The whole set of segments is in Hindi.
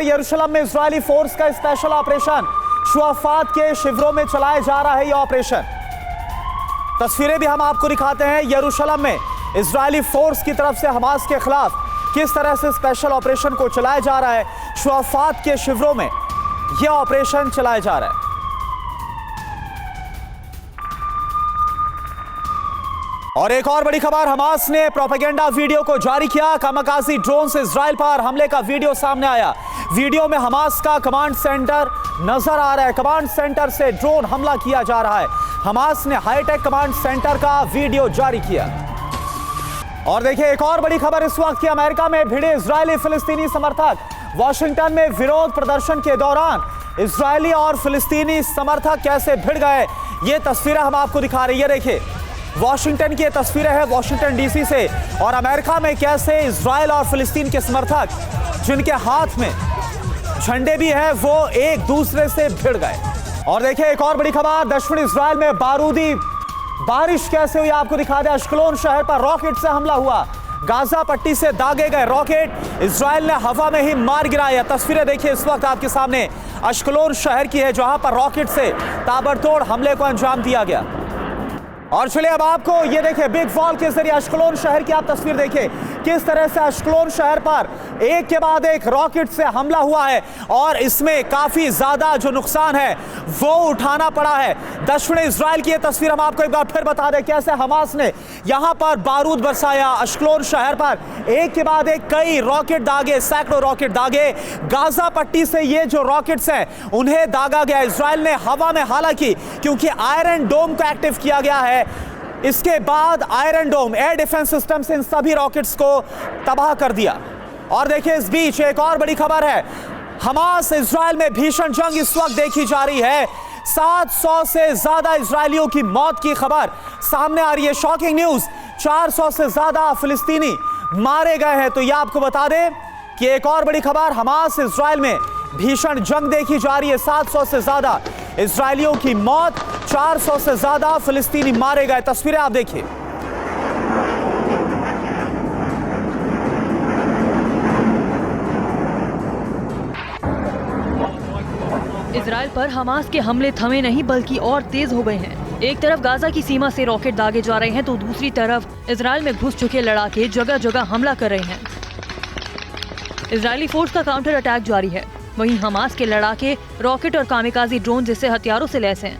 यरूशलेम में इजरायली फोर्स का स्पेशल ऑपरेशन शुआफात के शिविरों में चलाया जा रहा है। यह ऑपरेशन तस्वीरें भी हम आपको दिखाते हैं। यरूशलेम में इजरायली फोर्स की तरफ से हमास के खिलाफ किस तरह से स्पेशल ऑपरेशन को चलाया जा रहा है। शुआफात के शिविरों में यह ऑपरेशन चलाया जा रहा है। और एक और बड़ी खबर, हमास ने प्रोपेगेंडा वीडियो को जारी किया। कामाकाजी ड्रोन से इजराइल पर हमले का वीडियो सामने आया। वीडियो में हमास का कमांड सेंटर नजर आ रहा है। कमांड सेंटर से ड्रोन हमला किया जा रहा है। हमास ने हाईटेक कमांड सेंटर का वीडियो जारी किया। और देखिए एक और बड़ी खबर इस वक्त की, अमेरिका में भिड़े इजरायली फिलिस्तीनी समर्थक। वॉशिंगटन में विरोध प्रदर्शन के दौरान इजरायली और फिलिस्तीनी समर्थक कैसे भिड़ गए, ये तस्वीरें हम आपको दिखा रही है। देखिए वॉशिंगटन की तस्वीरें हैं, वॉशिंगटन डीसी से, और अमेरिका में कैसे इजराइल और फिलिस्तीन के समर्थक जिनके हाथ में झंडे भी हैं वो एक दूसरे से भिड़ गए। और देखिए एक और बड़ी खबर, दक्षिण इजराइल में बारूदी बारिश कैसे हुई आपको दिखा दें। अश्कलोन शहर पर रॉकेट से हमला हुआ। गाजा पट्टी से दागे गए रॉकेट इजराइल ने हवा में ही मार गिराया। तस्वीरें देखिए इस वक्त आपके सामने अश्कलोन शहर की है, जहां पर रॉकेट से ताबड़तोड़ हमले को अंजाम दिया गया। और चलिए अब आपको ये देखिए बिग वॉल के जरिए अश्कलोन शहर की आप तस्वीर देखिए, किस तरह से अश्कलोन शहर पर एक के बाद एक रॉकेट से हमला हुआ है और इसमें काफी ज्यादा जो नुकसान है वो उठाना पड़ा है। दक्षिण इजराइल की ये तस्वीर हम आपको एक बार फिर बता दें, कैसे हमास ने यहां पर बारूद बरसाया। अश्कलोन शहर पर एक के बाद एक कई रॉकेट दागे, सैकड़ों रॉकेट दागे। गाजा पट्टी से ये जो रॉकेट्स हैं उन्हें दागा गया इजराइल ने हवा में, हालांकि क्योंकि आयरन डोम को एक्टिव किया गया है, इसके बाद आयरन डोम एयर डिफेंस सिस्टम से इन सभी रॉकेट्स को तबाह कर दिया। और देखिए इस बीच एक और बड़ी खबर है, हमास इजराइल में भीषण जंग इस वक्त देखी जा रही है। 700 से ज्यादा इजरायलियों की मौत की खबर सामने आ रही है। शॉकिंग न्यूज, 400 से ज्यादा फिलिस्तीनी मारे गए हैं। तो यह आपको बता दें कि एक और बड़ी खबर, हमास इजराइल में भीषण जंग देखी जा रही है। 700 से ज्यादा इजरायलियों की मौत, 400 से ज्यादा फिलिस्तीनी मारे गए। तस्वीरें आप देखिए। इजराइल पर हमास के हमले थमे नहीं बल्कि और तेज हो गए हैं। एक तरफ गाजा की सीमा से रॉकेट दागे जा रहे हैं तो दूसरी तरफ इजराइल में घुस चुके लड़ाके जगह जगह हमला कर रहे हैं। इजरायली फोर्स का काउंटर अटैक जारी है, वहीं हमास के लड़ाके रॉकेट और कामिकाजी ड्रोन जैसे हथियारों से लैस हैं।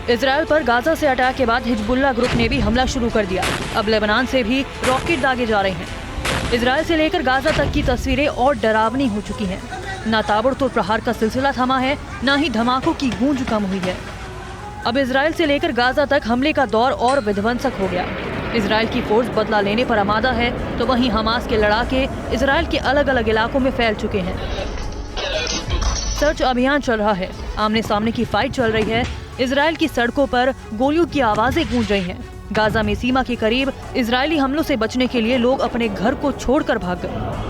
इजराइल पर गाजा से अटैक के बाद हिजबुल्लाह ग्रुप ने भी हमला शुरू कर दिया। अब लेबनान से भी रॉकेट दागे जा रहे हैं। इजराइल से लेकर गाजा तक की तस्वीरें और डरावनी हो चुकी हैं। न ताबड़तोड़ प्रहार का सिलसिला थमा है, न ही धमाकों की गूंज कम हुई है। अब इजराइल से लेकर गाजा तक हमले का दौर और विध्वंसक हो गया। इजराइल की फोर्स बदला लेने पर आमादा है तो वहीं हमास के लड़ाके इजराइल के अलग अलग इलाकों में फैल चुके हैं। सर्च अभियान चल रहा है, आमने सामने की फाइट चल रही है। इजराइल की सड़कों पर गोलियों की आवाजें गूंज रही हैं। गाजा में सीमा के करीब इजरायली हमलों से बचने के लिए लोग अपने घर को छोड़कर भाग गए।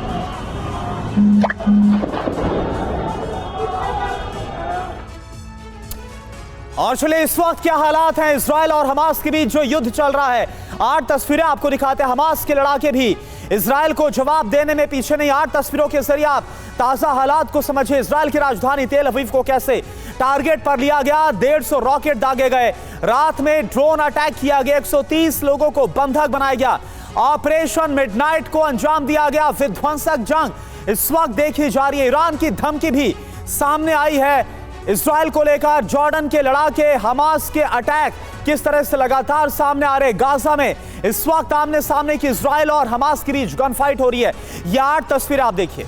और चलिए इस वक्त क्या हालात हैं इजराइल और हमास के बीच जो युद्ध चल रहा है। 8 तस्वीरें आपको दिखाते हैं। हमास के लड़ाके भी इजराइल को जवाब देने में पीछे नहीं। 8 तस्वीरों के जरिए आप ताजा हालात को समझिए। इजराइल की राजधानी तेल अवीव को कैसे टारगेट पर लिया गया, 150 रॉकेट दागे गए, रात में ड्रोन अटैक किया गया, 130 लोगों को बंधक बनाया गया, ऑपरेशन मिडनाइट को अंजाम दिया गया। विध्वंसक जंग इस वक्त देखी जा रही है। ईरान की धमकी भी सामने आई है इजराइल को लेकर। जॉर्डन के लड़ाके, हमास के अटैक किस तरह से लगातार सामने आ रहे। गाजा में इस वक्त आमने सामने की इजराइल और हमास के बीच गन फाइट हो रही है। ये 8 तस्वीरें आप देखिए।